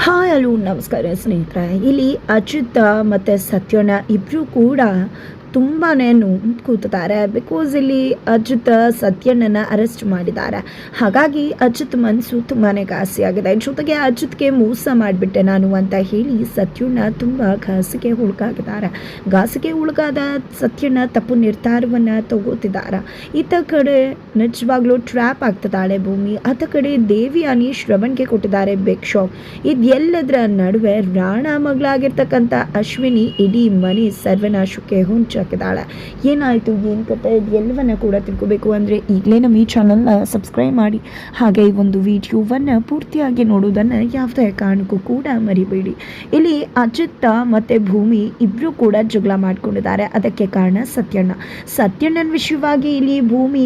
Hi hello ನಮಸ್ಕಾರ ಸ್ನೇಹಿತರೆ. ಇಲ್ಲಿ ಅಚ್ಯುತ ಮತ್ತು ಸತ್ಯಣ್ಣ ಇಬ್ಬರು ಕೂಡ ತುಂಬಾ ಕೂತಿದ್ದಾರೆ. ಬಿಕಾಸ್ ಇಲ್ಲಿ ಅಚ್ಯುತ ಸತ್ಯಣ್ಣನ ಅರೆಸ್ಟ್ ಮಾಡಿದ್ದಾರೆ. ಹಾಗಾಗಿ ಅಚ್ಯುತ್ ಮನಸ್ಸು ತುಂಬಾ ಘಾಸಿಯಾಗಿದೆ. ಜೊತೆಗೆ ಅಚ್ಯುತ್ಗೆ ಮೋಸ ಮಾಡಿಬಿಟ್ಟೆ ನಾನು ಅಂತ ಹೇಳಿ ಸತ್ಯಣ್ಣ ತುಂಬ ಘಾಸಿಗೆ ಹುಡುಕಾಗಿದ್ದಾರೆ. ಘಾಸಿಗೆ ಹುಡುಕಾದ ಸತ್ಯಣ್ಣ ತಪ್ಪು ನಿರ್ಧಾರವನ್ನು ತಗೋತಿದ್ದಾರೆ. ಈತ ಕಡೆ ನಿಜವಾಗ್ಲೂ ಟ್ರ್ಯಾಪ್ ಆಗ್ತಿದ್ದಾಳೆ ಭೂಮಿ, ಆತ ಕಡೆ ದೇವಿಯಾನಿ ಶ್ರವಣ್ಗೆ ಕೊಟ್ಟಿದ್ದಾರೆ ಬಿಗ್ ಶಾಕ್. ಇದೆಲ್ಲದರ ನಡುವೆ ರಾಣ ಮಗಳಾಗಿರ್ತಕ್ಕಂಥ ಅಶ್ವಿನಿ ಇಡೀ ಮನೆ ಸರ್ವನಾಶಕ್ಕೆ ಹೊಂಚಾಕಿದ್ದಾಳೆ. ಏನಾಯಿತು, ಏನು ಕತೆ, ಎಲ್ಲವನ್ನ ಕೂಡ ತಿಳ್ಕೋಬೇಕು ಅಂದರೆ ಈಗಲೇ ನಮ್ಮ ಈ ಚಾನಲ್ನ ಸಬ್ಸ್ಕ್ರೈಬ್ ಮಾಡಿ, ಹಾಗೆ ಈ ಒಂದು ವಿಡಿಯೋವನ್ನು ಪೂರ್ತಿಯಾಗಿ ನೋಡೋದನ್ನು ಯಾವುದೇ ಕಾರಣಕ್ಕೂ ಕೂಡ ಮರಿಬೇಡಿ. ಇಲ್ಲಿ ಅಜಿತ್ ಮತ್ತು ಭೂಮಿ ಇಬ್ಬರು ಕೂಡ ಜಗಳ ಮಾಡ್ಕೊಂಡಿದ್ದಾರೆ. ಅದಕ್ಕೆ ಕಾರಣ ಸತ್ಯಣ್ಣನ ವಿಷಯವಾಗಿ ಇಲ್ಲಿ ಭೂಮಿ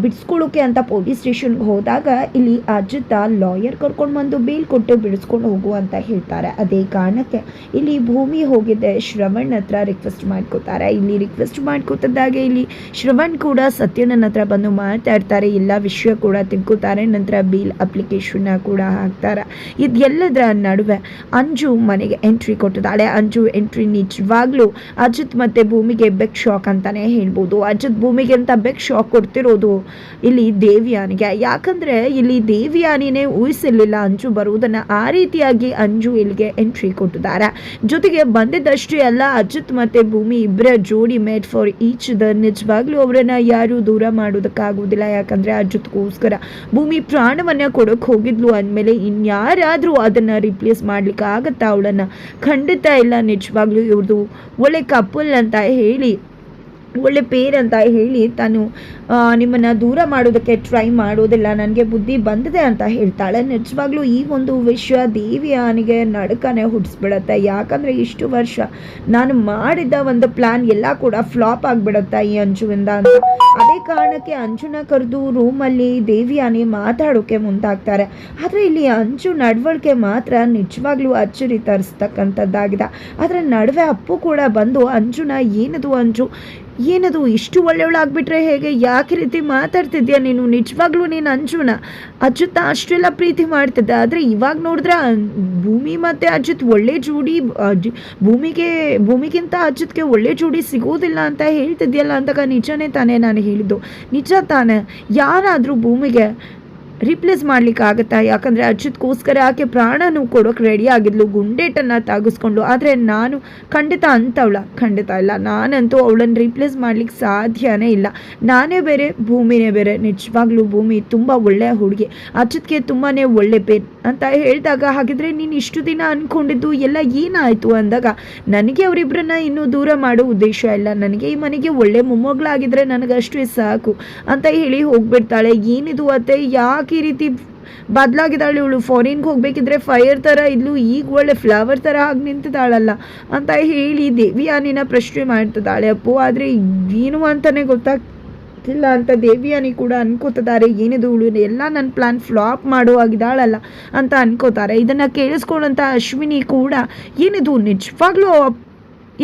ಬಿಡಿಸ್ಕೊಳ್ಳೋಕೆ ಅಂತ ಪೊಲೀಸ್ ಸ್ಟೇಷನ್ಗೆ ಹೋದಾಗ ಇಲ್ಲಿ ಅಜಿತ ಲಾಯರ್ ಕರ್ಕೊಂಡು ಬಂದು ಬೇಲ್ ಕೊಟ್ಟು ಬಿಡಿಸ್ಕೊಂಡು ಹೋಗು ಅಂತ ಹೇಳ್ತಾರೆ. ಅದೇ ಕಾರಣಕ್ಕೆ ಇಲ್ಲಿ ಭೂಮಿ ಹೋಗಿದ್ದೆ ಶ್ರವಣ್ ಹತ್ರ ರಿಕ್ವೆಸ್ಟ್ ಮಾಡ್ಕೋತಾರೆ. ಇಲ್ಲಿ ರಿಕ್ವೆಸ್ಟ್ ಮಾಡ್ಕೋತಿದ್ದಾಗ ಇಲ್ಲಿ ಶ್ರವಣ್ ಕೂಡ ಸತ್ಯಣ್ಣನ ಹತ್ರ ಬಂದು ಮಾತಾಡ್ತಾರೆ, ಎಲ್ಲ ವಿಷಯ ಕೂಡ ತಿಳ್ಕೊತಾರೆ. ನಂತರ ಬೇಲ್ ಅಪ್ಲಿಕೇಶನ್ನ ಕೂಡ ಹಾಕ್ತಾರೆ. ಇದೆಲ್ಲದರ ನಡುವೆ ಅಂಜು ಮನೆಗೆ ಎಂಟ್ರಿ ಕೊಟ್ಟಿದ್ದಾಳೆ. ಅಂಜು ಎಂಟ್ರಿ ನಿಜವಾಗ್ಲೂ ಅಜಿತ್ ಮತ್ತು ಭೂಮಿಗೆ ಬೆಗ್ ಶಾಕ್ ಅಂತಾನೆ ಹೇಳ್ಬೋದು. ಅಜಿತ್ ಭೂಮಿಗೆ ಅಂತ ಬೆಗ್ ಶಾಕ್ ಕೊಡ್ತಿರೋದು ಇಲ್ಲಿ ದೇವಿಯಾನಿಗೆ. ಯಾಕಂದ್ರೆ ಇಲ್ಲಿ ದೇವಿಯಾನಿನೇ ಊಹಿಸಿರ್ಲಿಲ್ಲ ಅಂಜು ಬರುವುದನ್ನ. ಆ ರೀತಿಯಾಗಿ ಅಂಜು ಇಲ್ಲಿಗೆ ಎಂಟ್ರಿ ಕೊಟ್ಟಿದ್ದಾರೆ. ಜೊತೆಗೆ ಬಂದಿದ್ದಷ್ಟೇ ಅಲ್ಲ, ಅಜಿತ್ ಮತ್ತೆ ಭೂಮಿ ಇಬ್ಬರ ಜೋಡಿ ಮೇಡ್ ಫಾರ್ ಈಚ್ ಅದರ್. ನಿಜವಾಗ್ಲೂ ಅವರನ್ನ ಯಾರು ದೂರ ಮಾಡೋದಕ್ಕಾಗೋದಿಲ್ಲ. ಯಾಕಂದ್ರೆ ಅಜಿತ್ಗೋಸ್ಕರ ಭೂಮಿ ಪ್ರಾಣವನ್ನ ಕೊಡೋಕೆ ಹೋಗಿದ್ಲು ಅಂದಮೇಲೆ ಇನ್ಯಾರಾದ್ರೂ ಅದನ್ನ ರಿಪ್ಲೇಸ್ ಮಾಡ್ಲಿಕ್ಕೆ ಆಗತ್ತಾ ಅವಳನ್ನ? ಖಂಡಿತ ಇಲ್ಲ. ನಿಜವಾಗ್ಲೂ ಇವ್ರದು ಒಳ್ಳೆ ಕಪಲ್ ಅಂತ ಹೇಳಿ, ಒಳ್ಳೆ ಪೇರ್ ಅಂತ ಹೇಳಿ ತಾನು ನಿಮ್ಮನ್ನು ದೂರ ಮಾಡೋದಕ್ಕೆ ಟ್ರೈ ಮಾಡೋದಿಲ್ಲ, ನನಗೆ ಬುದ್ಧಿ ಬಂದಿದೆ ಅಂತ ಹೇಳ್ತಾಳೆ. ನಿಜವಾಗ್ಲೂ ಈ ಒಂದು ವಿಷಯ ದೇವಿಯಾನಿಗೆ ನಡುಕನೆ ಹುಟ್ಟಿಸ್ಬಿಡತ್ತೆ. ಯಾಕಂದರೆ ಇಷ್ಟು ವರ್ಷ ನಾನು ಮಾಡಿದ ಒಂದು ಪ್ಲ್ಯಾನ್ ಎಲ್ಲ ಕೂಡ ಫ್ಲಾಪ್ ಆಗಿಬಿಡುತ್ತೆ ಈ ಅಂಜುವಿಂದ ಅಂತ. ಅದೇ ಕಾರಣಕ್ಕೆ ಅಂಜುನ ಕರೆದು ರೂಮಲ್ಲಿ ದೇವಿಯಾನಿ ಮಾತಾಡೋಕ್ಕೆ ಮುಂದಾಗ್ತಾರೆ. ಆದರೆ ಇಲ್ಲಿ ಅಂಜು ನಡವಳಿಕೆ ಮಾತ್ರ ನಿಜವಾಗ್ಲೂ ಅಚ್ಚರಿ ತರಿಸ್ತಕ್ಕಂಥದ್ದಾಗಿದೆ. ಅದರ ನಡುವೆ ಅಪ್ಪು ಕೂಡ ಬಂದು ಅಂಜುನ ಏನದು ಇಷ್ಟು ಒಳ್ಳೆಯವಳಾಗ್ಬಿಟ್ರೆ ಹೇಗೆ, ಯಾಕೆ ರೀತಿ ಮಾತಾಡ್ತಿದ್ಯಾ ನೀನು? ನಿಜವಾಗ್ಲೂ ನೀನು ಅಂಜುನ ಅಚ್ಯುತ ಅಷ್ಟೆಲ್ಲ ಪ್ರೀತಿ ಮಾಡ್ತಿದ್ದ, ಆದರೆ ಇವಾಗ ನೋಡಿದ್ರೆ ಭೂಮಿ ಮತ್ತು ಅಜಿತ್ ಒಳ್ಳೆ ಜೋಡಿ, ಭೂಮಿಗಿಂತ ಅಜಿತ್ಗೆ ಒಳ್ಳೆ ಜೋಡಿ ಸಿಗೋದಿಲ್ಲ ಅಂತ ಹೇಳ್ತಿದ್ಯಲ್ಲ ಅಂದಾಗ ನಿಜನೇ ತಾನೇ ನಾನು ಹೇಳಿದ್ದು? ನಿಜ ತಾನೇ? ಯಾರಾದರೂ ಭೂಮಿಗೆ ರಿಪ್ಲೇಸ್ ಮಾಡ್ಲಿಕ್ಕೆ ಆಗುತ್ತಾ? ಯಾಕಂದರೆ ಅಚ್ಯುತ್ಗೋಸ್ಕರ ಆಕೆ ಪ್ರಾಣನೂ ಕೊಡೋಕೆ ರೆಡಿ ಆಗಿದ್ಲು, ಗುಂಡೇಟನ್ನು ತಾಗಿಸ್ಕೊಂಡು. ಆದರೆ ನಾನು ಖಂಡಿತ ಖಂಡಿತ ಇಲ್ಲ. ನಾನಂತೂ ಅವಳನ್ನು ರಿಪ್ಲೇಸ್ ಮಾಡ್ಲಿಕ್ಕೆ ಸಾಧ್ಯನೇ ಇಲ್ಲ. ನಾನೇ ಬೇರೆ, ಭೂಮಿನೇ ಬೇರೆ. ನಿಜವಾಗ್ಲೂ ಭೂಮಿ ತುಂಬ ಒಳ್ಳೆಯ ಹುಡುಗಿ, ಅಚ್ಯುತ್ಗೆ ತುಂಬಾ ಒಳ್ಳೆ ಪೇರ್ ಅಂತ ಹೇಳಿದಾಗ, ಹಾಗಿದ್ರೆ ನೀನು ಇಷ್ಟು ದಿನ ಅಂದ್ಕೊಂಡಿದ್ದು ಎಲ್ಲ ಏನಾಯಿತು ಅಂದಾಗ, ನನಗೆ ಅವರಿಬ್ಬರನ್ನ ಇನ್ನೂ ದೂರ ಮಾಡೋ ಉದ್ದೇಶ ಇಲ್ಲ. ನನಗೆ ಈ ಮನೆಗೆ ಒಳ್ಳೆ ಮೊಮ್ಮಗಳಾಗಿದ್ದರೆ ನನಗಷ್ಟೇ ಸಾಕು ಅಂತ ಹೇಳಿ ಹೋಗ್ಬಿಡ್ತಾಳೆ. ಏನಿದು ಅತ್ತೆ, ಯಾಕೆ ಈ ರೀತಿ ಬದಲಾಗಿದ್ದಾಳೆ ಇವಳು? ಫಾರಿನ್ಗೆ ಹೋಗ್ಬೇಕಿದ್ರೆ ಫೈರ್ ಥರ ಇದ್ಲು, ಈಗ ಒಳ್ಳೆ ಫ್ಲವರ್ ಥರ ಆಗಿ ನಿಂತಿದ್ದಾಳಲ್ಲ ಅಂತ ಹೇಳಿ ದೇವಿಯಾನಿನ ಪ್ರಶ್ನೆ ಮಾಡ್ತಿದ್ದಾಳೆ ಅಪ್ಪು. ಆದರೆ ಏನು ಅಂತಲೇ ಗೊತ್ತಾಗ್ತಿಲ್ಲ ಅಂತ ದೇವಿಯಾನಿ ಕೂಡ ಅನ್ಕೋತಿದ್ದಾರೆ. ಏನಿದು ಇವಳು ಎಲ್ಲ ನನ್ನ ಪ್ಲ್ಯಾನ್ ಫ್ಲಾಪ್ ಮಾಡುವಾಗಿದ್ದಾಳಲ್ಲ ಅಂತ ಅನ್ಕೋತಾರೆ. ಇದನ್ನು ಕೇಳಿಸ್ಕೊಂಡಂಥ ಅಶ್ವಿನಿ ಕೂಡ ಏನಿದು ನಿಜವಾಗ್ಲೂ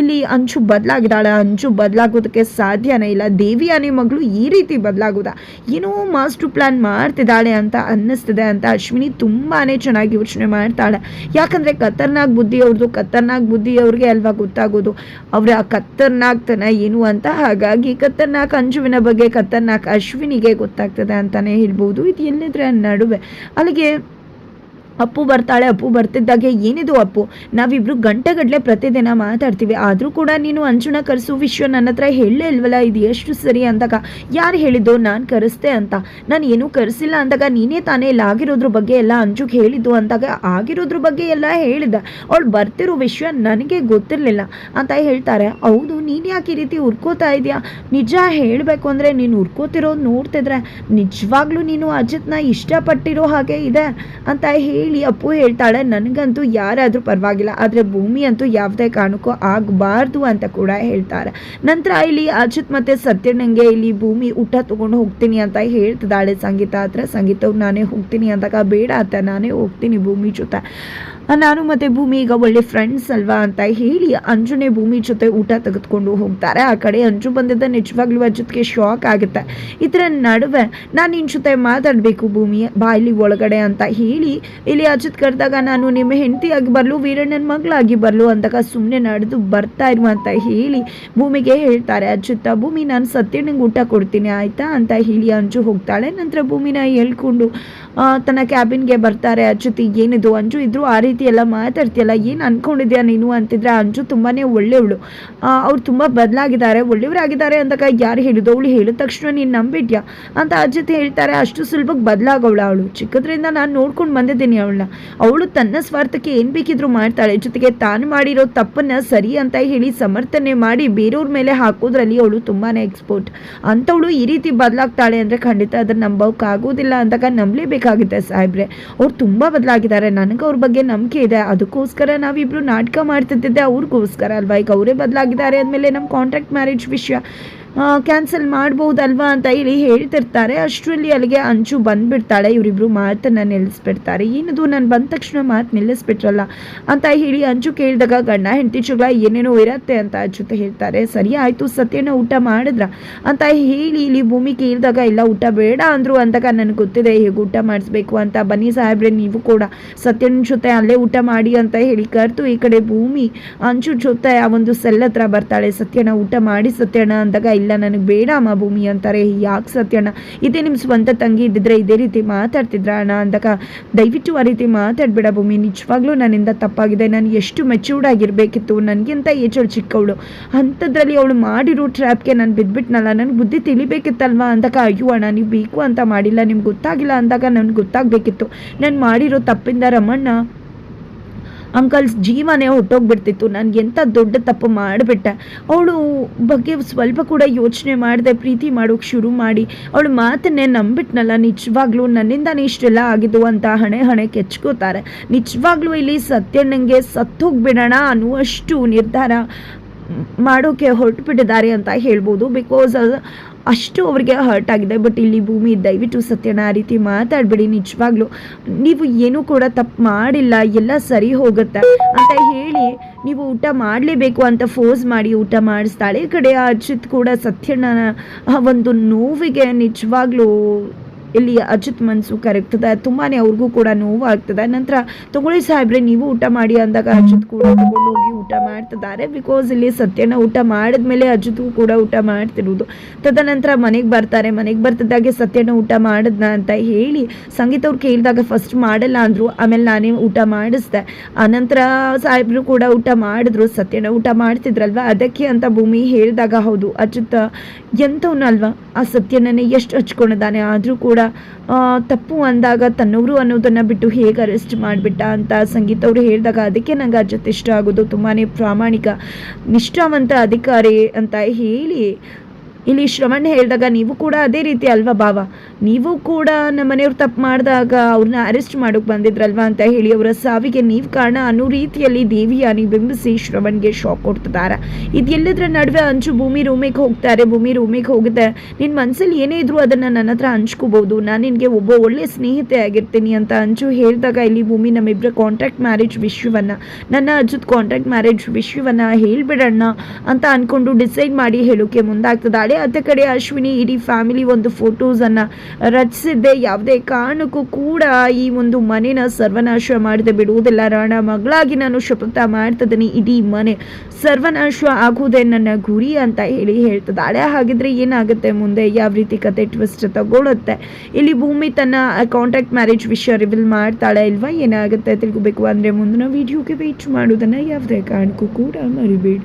ಇಲ್ಲಿ ಅಂಜು ಬದಲಾಗಿದ್ದಾಳೆ, ಅಂಜು ಬದಲಾಗೋದಕ್ಕೆ ಸಾಧ್ಯನೇ ಇಲ್ಲ, ದೇವಿಯಾನಿ ಮಗಳು ಈ ರೀತಿ ಬದಲಾಗೋದ, ಏನೋ ಮಾಸ್ಟರ್ ಪ್ಲ್ಯಾನ್ ಮಾಡ್ತಿದ್ದಾಳೆ ಅಂತ ಅನ್ನಿಸ್ತಿದೆ ಅಂತ ಅಶ್ವಿನಿ ತುಂಬಾ ಚೆನ್ನಾಗಿ ಯೋಚನೆ ಮಾಡ್ತಾಳೆ. ಯಾಕಂದರೆ ಖತರ್ನಾಕ್ ಬುದ್ಧಿ ಅವ್ರಿಗೆ ಅಲ್ವಾ ಗೊತ್ತಾಗೋದು ಅವರ ಖತರ್ನಾಕ್ತನ ಏನು ಅಂತ. ಹಾಗಾಗಿ ಖತರ್ನಾಕ್ ಅಂಜುವಿನ ಬಗ್ಗೆ ಖತರ್ನಾಕ್ ಅಶ್ವಿನಿಗೆ ಗೊತ್ತಾಗ್ತದೆ ಅಂತಲೇ ಹೇಳ್ಬೋದು. ಇದು ಎಲ್ಲದರ ನಡುವೆ ಅಲ್ಲಿಗೆ ಅಪ್ಪು ಬರ್ತಾಳೆ. ಅಪ್ಪು ಬರ್ತಿದ್ದಾಗೆ, ಏನಿದು ಅಪ್ಪು, ನಾವಿಬ್ರು ಗಂಟೆಗಟ್ಟಲೆ ಪ್ರತಿದಿನ ಮಾತಾಡ್ತೀವಿ, ಆದರೂ ಕೂಡ ನೀನು ಅಂಜುನ ಕರೆಸೋ ವಿಷಯ ನನ್ನ ಹತ್ರ ಹೇಳಲೇ ಇಲ್ವಲ್ಲ, ಇದು ಎಷ್ಟು ಸರಿ ಅಂದಾಗ, ಯಾರು ಹೇಳಿದ್ದು ನಾನು ಕರೆಸ್ತೆ ಅಂತ? ನಾನು ಏನೂ ಕರೆಸಿಲ್ಲ ಅಂದಾಗ, ನೀನೇ ತಾನೇ ಇಲ್ಲ ಆಗಿರೋದ್ರ ಬಗ್ಗೆ ಎಲ್ಲ ಅಂಜುಗೆ ಹೇಳಿದ್ದು ಅಂದಾಗ, ಆಗಿರೋದ್ರ ಬಗ್ಗೆ ಎಲ್ಲ ಹೇಳಿದ್ದ, ಅವಳು ಬರ್ತಿರೋ ವಿಷಯ ನನಗೆ ಗೊತ್ತಿರಲಿಲ್ಲ ಅಂತ ಹೇಳ್ತಾರೆ. ಹೌದು, ನೀನು ಯಾಕೆ ಈ ರೀತಿ ಉರ್ಕೋತಾ ಇದೆಯಾ? ನಿಜ ಹೇಳಬೇಕು ಅಂದರೆ ನೀನು ಉರ್ಕೋತಿರೋದು ನೋಡ್ತಿದ್ರೆ ನಿಜವಾಗ್ಲೂ ನೀನು ಅಜಿತ್ನ ಇಷ್ಟಪಟ್ಟಿರೋ ಹಾಗೆ ಇದೆ ಅಂತ ಹೇಳಿ ಅಪ್ಪು ಹೇಳ್ತಾಳೆ. ನನಗಂತೂ ಯಾರಾದರೂ ಪರವಾಗಿಲ್ಲ, ಆದರೆ ಭೂಮಿ ಅಂತೂ ಯಾವುದೇ ಕಾರಣಕ್ಕೂ ಆಗಬಾರ್ದು ಅಂತ ಕೂಡ ಹೇಳ್ತಾರೆ. ನಂತರ ಇಲ್ಲಿ ಅಜಿತ್ ಮತ್ತು ಸತ್ಯಣ್ಣಂಗೆ ಇಲ್ಲಿ ಭೂಮಿ ಊಟ ತೊಗೊಂಡು ಹೋಗ್ತೀನಿ ಅಂತ ಹೇಳ್ತಿದ್ದಾಳೆ ಸಂಗೀತ ಹತ್ರ. ಸಂಗೀತವ್ರು ನಾನೇ ಹೋಗ್ತೀನಿ ಅಂದಾಗ, ಬೇಡ ಅಂತ ನಾನೇ ಹೋಗ್ತೀನಿ ಭೂಮಿ ಜೊತೆ ನಾನು ಮತ್ತು ಭೂಮಿ ಈಗ ಒಳ್ಳೆ ಫ್ರೆಂಡ್ಸ್ ಅಲ್ವಾ ಅಂತ ಹೇಳಿ ಅಂಜುನೇ ಭೂಮಿ ಜೊತೆ ಊಟ ತೆಗೆದುಕೊಂಡು ಹೋಗ್ತಾರೆ. ಆ ಕಡೆ ಅಂಜು ಬಂದಿದ್ದ ನಿಜವಾಗ್ಲೂ ಅಜಿತ್ಗೆ ಶಾಕ್ ಆಗುತ್ತೆ. ಇದರ ನಡುವೆ ನಾನು ನಿನ್ನ ಜೊತೆ ಮಾತಾಡಬೇಕು ಭೂಮಿ ಬಾಯಲ್ಲಿ ಒಳಗಡೆ ಅಂತ ಹೇಳಿ ಇಲ್ಲಿ ಅಜಿತ್ ಕರೆದಾಗ ನಾನು ನಿಮ್ಮ ಹೆಂಡತಿಯಾಗಿ ಬರಲು ವೀರಣ್ಣನ ಮಗಳಾಗಿ ಬರಲು ಅಂದಾಗ ಸುಮ್ಮನೆ ನಡೆದು ಬರ್ತಾ ಇರುವ ಅಂತ ಹೇಳಿ ಭೂಮಿಗೆ ಹೇಳ್ತಾರೆ ಅಜಿತ್. ಭೂಮಿ ನಾನು ಸತ್ಯನಿಗೆ ಊಟ ಕೊಡ್ತೀನಿ ಆಯಿತಾ ಅಂತ ಹೇಳಿ ಅಂಜು ಹೋಗ್ತಾಳೆ. ನಂತರ ಭೂಮಿನ ಹೇಳ್ಕೊಂಡು ತನ್ನ ಕ್ಯಾಬಿನ್ಗೆ ಬರ್ತಾರೆ. ಅಜಿತ್ ಏನಿದು ಅಂಜು ಇದ್ರು ಆ ರೀತಿ ಎಲ್ಲ ಮಾತಾಡ್ತೀಯಲ್ಲ ಏನು ಅನ್ಕೊಂಡಿದ್ಯಾ ನೀನು ಅಂತಿದ್ರೆ ಅಂಜು ತುಂಬಾ ಒಳ್ಳೆಯವಳು, ಅವ್ರು ತುಂಬ ಬದಲಾಗಿದ್ದಾರೆ ಒಳ್ಳೆಯವರಾಗಿದ್ದಾರೆ ಅಂದಾಗ ಯಾರು ಹೇಳಿದ್ದು ಅವಳು ಹೇಳಿದ ತಕ್ಷಣ ನೀನು ನಂಬಿದ್ಯಾ ಅಂತ ಅಜಿತ್ ಹೇಳ್ತಾರೆ. ಅಷ್ಟು ಸುಲಭಕ್ಕೆ ಬದಲಾಗವಳು ಅವಳು ಚಿಕ್ಕದ್ರಿಂದ ನಾನು ನೋಡ್ಕೊಂಡು ಬಂದಿದ್ದೀನಿ ಅವಳನ್ನ. ಅವಳು ತನ್ನ ಸ್ವಾರ್ಥಕ್ಕೆ ಏನು ಬೇಕಿದ್ರು ಮಾಡ್ತಾಳೆ, ಜೊತೆಗೆ ತಾನು ಮಾಡಿರೋ ತಪ್ಪನ್ನು ಸರಿ ಅಂತ ಹೇಳಿ ಸಮರ್ಥನೆ ಮಾಡಿ ಬೇರೆಯವ್ರ ಮೇಲೆ ಹಾಕೋದ್ರಲ್ಲಿ ಅವಳು ತುಂಬಾ ಎಕ್ಸ್ಪರ್ಟ್. ಅಂಥವಳು ಈ ರೀತಿ ಬದಲಾಗ್ತಾಳೆ ಅಂದರೆ ಖಂಡಿತ ಅದನ್ನು ನಂಬೋಕ್ಕಾಗೋದಿಲ್ಲ ಅಂದಾಗ ನಂಬಲೇಬೇಕಾಗುತ್ತೆ ಸಾಹೇಬ್ರೆ. ಅವ್ರು ತುಂಬ ಬದಲಾಗಿದ್ದಾರೆ, ನನಗೆ ಅವ್ರ ಬಗ್ಗೆ ನಂಬಿಕೆ ಇದೆ, ಅದಕ್ಕೋಸ್ಕರ ನಾವಿಬ್ರು ನಾಟಕ ಮಾಡ್ತಿದ್ದೆ ಅವ್ರಿಗೋಸ್ಕರ ಅಲ್ವಾ. ಈಗ ಅವರೇ ಬದಲಾಗಿದ್ದಾರೆ ಅಂದಮೇಲೆ ನಮ್ಮ ಕಾಂಟ್ರಾಕ್ಟ್ ಮ್ಯಾರೇಜ್ ವಿಷಯ ಕ್ಯಾನ್ಸಲ್ ಮಾಡ್ಬೋದಲ್ವಾ ಅಂತ ಹೇಳಿ ಹೇಳ್ತಿರ್ತಾರೆ. ಅಷ್ಟರಲ್ಲಿ ಅಲ್ಲಿಗೆ ಅಂಚು ಬಂದುಬಿಡ್ತಾಳೆ. ಇವರಿಬ್ರು ಮಾತನ್ನು ನಿಲ್ಲಿಸ್ಬಿಡ್ತಾರೆ. ಏನದು ನಾನು ಬಂದ ತಕ್ಷಣ ಮಾತು ನಿಲ್ಲಿಸ್ಬಿಟ್ರಲ್ಲ ಅಂತ ಹೇಳಿ ಅಂಚು ಕೇಳಿದಾಗ ಗಂಡ ಹೆಂಡತಿ ಜಗಳ ಏನೇನೋ ಇರತ್ತೆ ಅಂತ ಅಜ್ಜುತ ಹೇಳ್ತಾರೆ. ಸರಿ ಆಯಿತು ಸತ್ಯನ ಊಟ ಮಾಡಿದ್ರ ಅಂತ ಹೇಳಿ ಇಲ್ಲಿ ಭೂಮಿ ಕೇಳಿದಾಗ ಇಲ್ಲ ಊಟ ಬೇಡ ಅಂದರು ಅಂದಾಗ ನನಗೆ ಗೊತ್ತಿದೆ ಹೇಗೆ ಊಟ ಮಾಡಿಸ್ಬೇಕು ಅಂತ. ಬನ್ನಿ ಸಾಹೇಬ್ರೆ ನೀವು ಕೂಡ ಸತ್ಯನ ಜೊತೆ ಅಲ್ಲೇ ಊಟ ಮಾಡಿ ಅಂತ ಹೇಳಿ ಕರೆದು ಈ ಕಡೆ ಭೂಮಿ ಅಂಚು ಜೊತೆ ಆ ಒಂದು ಸೆಲ್ ಹತ್ರ ಬರ್ತಾಳೆ. ಸತ್ಯನ ಊಟ ಮಾಡಿ ಸತ್ಯನ ಅಂದಾಗ ಇಲ್ಲ ನನಗೆ ಬೇಡ ಅಮ್ಮ ಭೂಮಿ ಅಂತಾರೆ. ಯಾಕೆ ಸತ್ಯಣ್ಣ ಇದೇ ನಿಮ್ಮ ಸ್ವಂತ ತಂಗಿ ಇದ್ದಿದ್ರೆ ಇದೇ ರೀತಿ ಮಾತಾಡ್ತಿದ್ರ ಅಣ್ಣ ಅಂದಾಗ ದಯವಿಟ್ಟು ಆ ರೀತಿ ಮಾತಾಡ್ಬೇಡ ಭೂಮಿ, ನಿಜವಾಗ್ಲೂ ನನ್ನಿಂದ ತಪ್ಪಾಗಿದೆ, ನಾನು ಎಷ್ಟು ಮೆಚ್ಯೂರ್ಡ್ ಆಗಿರಬೇಕಿತ್ತು, ನನಗಿಂತ ಏಜಳು ಚಿಕ್ಕವಳು ಅಂಥದ್ರಲ್ಲಿ ಅವಳು ಮಾಡಿರೋ ಟ್ರ್ಯಾಪ್ಗೆ ನಾನು ಬಿದ್ದುಬಿಟ್ನಲ್ಲ, ನನಗೆ ಬುದ್ಧಿ ತಿಳಿಬೇಕಿತ್ತಲ್ವಾ ಅಂದಾಗ ಅಯ್ಯೋ ಅಣ್ಣ ನೀವು ಬೇಕು ಅಂತ ಮಾಡಿಲ್ಲ, ನಿಮ್ಗೆ ಗೊತ್ತಾಗಿಲ್ಲ ಅಂದಾಗ ನನಗೆ ಗೊತ್ತಾಗಬೇಕಿತ್ತು, ನಾನು ಮಾಡಿರೋ ತಪ್ಪಿಂದ ರಮಣ್ಣ ಅಂಕಲ್ಸ್ ಜೀವನೇ ಹೊಟ್ಟೋಗ್ಬಿಡ್ತಿತ್ತು, ನನಗೆ ಎಂಥ ದೊಡ್ಡ ತಪ್ಪು ಮಾಡಿಬಿಟ್ಟೆ. ಅವಳು ಬಗ್ಗೆ ಸ್ವಲ್ಪ ಕೂಡ ಯೋಚನೆ ಮಾಡದೆ ಪ್ರೀತಿ ಮಾಡೋಕ್ಕೆ ಶುರು ಮಾಡಿ ಅವಳು ಮಾತನ್ನೇ ನಂಬಿಟ್ನಲ್ಲ, ನಿಜವಾಗ್ಲೂ ನನ್ನಿಂದಾನೇ ಇಷ್ಟೆಲ್ಲ ಆಗಿದ್ದು ಅಂತ ಹಣೆ ಕೆಚ್ಕೋತಾರೆ. ನಿಜವಾಗ್ಲೂ ಇಲ್ಲಿ ಸತ್ಯಣ್ಣಂಗೆ ಸತ್ತೋಗ್ಬಿಡೋಣ ಅನ್ನುವಷ್ಟು ನಿರ್ಧಾರ ಮಾಡೋಕ್ಕೆ ಹೊರಟುಬಿಟ್ಟಿದ್ದಾರೆ ಅಂತ ಹೇಳ್ಬೋದು. ಬಿಕಾಸ್ ಅಷ್ಟು ಅವ್ರಿಗೆ ಹರ್ಟ್ ಆಗಿದೆ. ಬಟ್ ಇಲ್ಲಿ ಭೂಮಿ ದಯವಿಟ್ಟು ಸತ್ಯನ ಆ ರೀತಿ ಮಾತಾಡಬೇಡಿ, ನಿಜವಾಗ್ಲೂ ನೀವು ಏನೂ ಕೂಡ ತಪ್ಪು ಮಾಡಿಲ್ಲ, ಎಲ್ಲ ಸರಿ ಹೋಗುತ್ತೆ ಅಂತ ಹೇಳಿ ನೀವು ಊಟ ಮಾಡಲೇಬೇಕು ಅಂತ ಫೋರ್ಸ್ ಮಾಡಿ ಊಟ ಮಾಡಿಸ್ತಾಳೆ. ಈ ಕಡೆ ಅಜಿತ್ ಕೂಡ ಸತ್ಯನ ಒಂದು ನೋವಿಗೆ ನಿಜವಾಗ್ಲೂ ಇಲ್ಲಿ ಅಜಿತ್ ಮನಸ್ಸು ಕರಗ್ತದೆ, ತುಂಬಾ ಅವ್ರಿಗೂ ಕೂಡ ನೋವು ಆಗ್ತದೆ. ನಂತರ ತಗೊಳ್ಳಿ ಸಾಹೇಬ್ರೆ ನೀವು ಊಟ ಮಾಡಿ ಅಂದಾಗ ಅಜಿತ್ ಕೂಡ ತಗೊಂಡು ಹೋಗಿ ಊಟ ಮಾಡ್ತಿದ್ದಾರೆ. ಬಿಕಾಸ್ ಇಲ್ಲಿ ಸತ್ಯನ ಊಟ ಮಾಡಿದ್ಮೇಲೆ ಅಜಿತ್ ಕೂಡ ಊಟ ಮಾಡ್ತಿರೋದು. ತದನಂತರ ಮನೆಗೆ ಬರ್ತಾರೆ. ಮನೆಗೆ ಬರ್ತಿದ್ದಾಗೆ ಸತ್ಯನ ಊಟ ಮಾಡಿದ್ನ ಅಂತ ಹೇಳಿ ಸಂಗೀತ ಅವ್ರು ಕೇಳಿದಾಗ ಫಸ್ಟ್ ಮಾಡಲ್ಲ ಅಂದರು, ಆಮೇಲೆ ನಾನೇ ಊಟ ಮಾಡಿಸ್ದೆ. ಆನಂತರ ಸಾಹೇಬ್ರು ಕೂಡ ಊಟ ಮಾಡಿದ್ರು, ಸತ್ಯನ ಊಟ ಮಾಡ್ತಿದ್ರಲ್ವ ಅದಕ್ಕೆ ಅಂತ ಭೂಮಿ ಹೇಳಿದಾಗ ಹೌದು ಅಜಿತ್ ಎಂಥವನಲ್ವಾ, ಆ ಸತ್ಯನನ್ನೇ ಎಷ್ಟು ಹಚ್ಕೊಂಡಿದ್ದಾನೆ, ಆದರೂ ಕೂಡ ತಪ್ಪು ಅಂದಾಗ ತನ್ನವರು ಅನ್ನೋದನ್ನು ಬಿಟ್ಟು ಹೇಗೆ ಅರೆಸ್ಟ್ ಮಾಡಿಬಿಟ್ಟ ಅಂತ ಸಂಗೀತ ಅವರು ಹೇಳಿದಾಗ ಅದಕ್ಕೆ ನಂಗೆ ಅಜಿತ್ ಇಷ್ಟ ಆಗೋದು, ತುಂಬಾ ಪ್ರಾಮಾಣಿಕ ನಿಷ್ಠಾವಂತ ಅಧಿಕಾರಿ ಅಂತ ಹೇಳಿ ಇಲ್ಲಿ ಶ್ರವಣ್ ಹೇಳಿದಾಗ ನೀವು ಕೂಡ ಅದೇ ರೀತಿ ಅಲ್ವಾ ಭಾವ, ನೀವು ಕೂಡ ನಮ್ಮ ಮನೆಯವ್ರು ತಪ್ಪು ಮಾಡಿದಾಗ ಅವ್ರನ್ನ ಅರೆಸ್ಟ್ ಮಾಡೋಕೆ ಬಂದಿದ್ರಲ್ವಾ ಅಂತ ಹೇಳಿ ಅವರ ಸಾವಿಗೆ ನೀವು ಕಾರಣ ಅನ್ನೋ ರೀತಿಯಲ್ಲಿ ದೇವಿಯಾನಿ ಬಿಂಬಿಸಿ ಶ್ರವಣ್ಗೆ ಶಾಕ್ ಕೊಡ್ತಿದ್ದಾರೆ. ಇದೆಲ್ಲದರ ನಡುವೆ ಅಂಚು ಭೂಮಿ ರೂಮಿಗೆ ಹೋಗ್ತಾರೆ. ಭೂಮಿ ರೂಮಿಗೆ ಹೋಗುತ್ತೆ, ನಿನ್ನ ಮನಸ್ಸಲ್ಲಿ ಏನೇ ಇದ್ರು ಅದನ್ನು ನನ್ನ ಹತ್ರ ಹಂಚ್ಕೋಬೋದು, ನಾನು ನಿನಗೆ ಒಬ್ಬ ಒಳ್ಳೆ ಸ್ನೇಹಿತೆ ಆಗಿರ್ತೀನಿ ಅಂತ ಅಂಚು ಹೇಳಿದಾಗ ಇಲ್ಲಿ ಭೂಮಿ ನಮ್ಮಿಬ್ಬರ ಕಾಂಟ್ರಾಕ್ಟ್ ಮ್ಯಾರೇಜ್ ವಿಷಯವನ್ನು ನನ್ನ ಅಜ್ಜದ ಕಾಂಟ್ರಾಕ್ಟ್ ಮ್ಯಾರೇಜ್ ವಿಷಯವನ್ನು ಹೇಳಿಬಿಡೋಣ ಅಂತ ಅಂದ್ಕೊಂಡು ಡಿಸೈಡ್ ಮಾಡಿ ಹೇಳೋಕ್ಕೆ ಮುಂದಾಗ್ತದಾಳೆ. ಅದೇ ಕಡೆ ಅಶ್ವಿನಿ ಇಡೀ ಫ್ಯಾಮಿಲಿ ಒಂದು ಫೋಟೋಸನ್ನು ರಚಿಸಿದ್ದೆ, ಯಾವುದೇ ಕಾರಣಕ್ಕೂ ಕೂಡ ಈ ಒಂದು ಮನೆನ ಸರ್ವನಾಶ ಮಾಡದೆ ಬಿಡುವುದಿಲ್ಲ, ರಾಣ ಮಗಳಾಗಿ ನಾನು ಶಪಥ ಮಾಡ್ತಿದ್ದೀನಿ, ಇಡೀ ಮನೆ ಸರ್ವನಾಶ ಆಗುವುದೇ ನನ್ನ ಗುರಿ ಅಂತ ಹೇಳಿ ಹೇಳ್ತಿದ್ದಾಳೆ. ಹಾಗಿದ್ರೆ ಏನಾಗುತ್ತೆ ಮುಂದೆ, ಯಾವ ರೀತಿ ಕತೆ ಟ್ವಿಸ್ಟ್ ತಗೊಳುತ್ತೆ, ಇಲ್ಲಿ ಭೂಮಿ ತನ್ನ ಕಾಂಟ್ರಾಕ್ಟ್ ಮ್ಯಾರೇಜ್ ವಿಷಯ ರಿವೀಲ್ ಮಾಡ್ತಾಳೆ ಇಲ್ವಾ, ಏನಾಗುತ್ತೆ ತಿಳ್ಕೊಬೇಕು ಅಂದರೆ ಮುಂದಿನ ವಿಡಿಯೋಗೆ ವೇಟ್ ಮಾಡೋದನ್ನು ಯಾವುದೇ ಕಾರಣಕ್ಕೂ ಕೂಡ ಮರಿಬೇಡಿ.